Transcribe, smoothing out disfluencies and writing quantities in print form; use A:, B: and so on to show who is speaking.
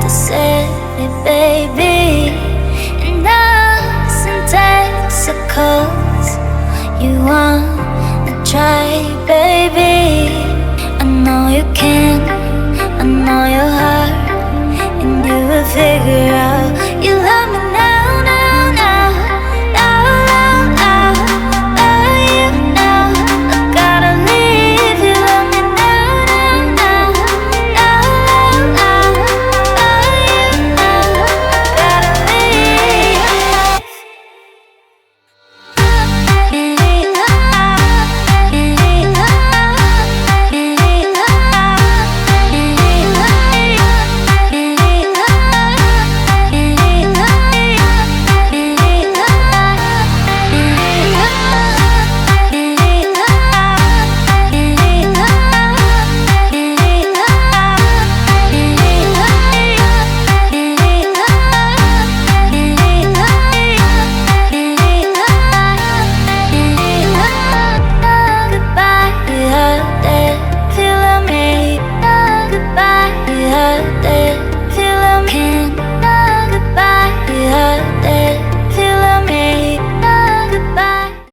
A: the city, baby, in us and Texaco's. You wanna try, baby? I know you can, I know your heart, and you will figure out you love me now, now, now, now, now, now. Love you now, I gotta leave. You love me now, now, now, now, now, now. Love you now, I gotta leave. Goodbye, you heard it, feel me. Goodbye, you heard it, feel me.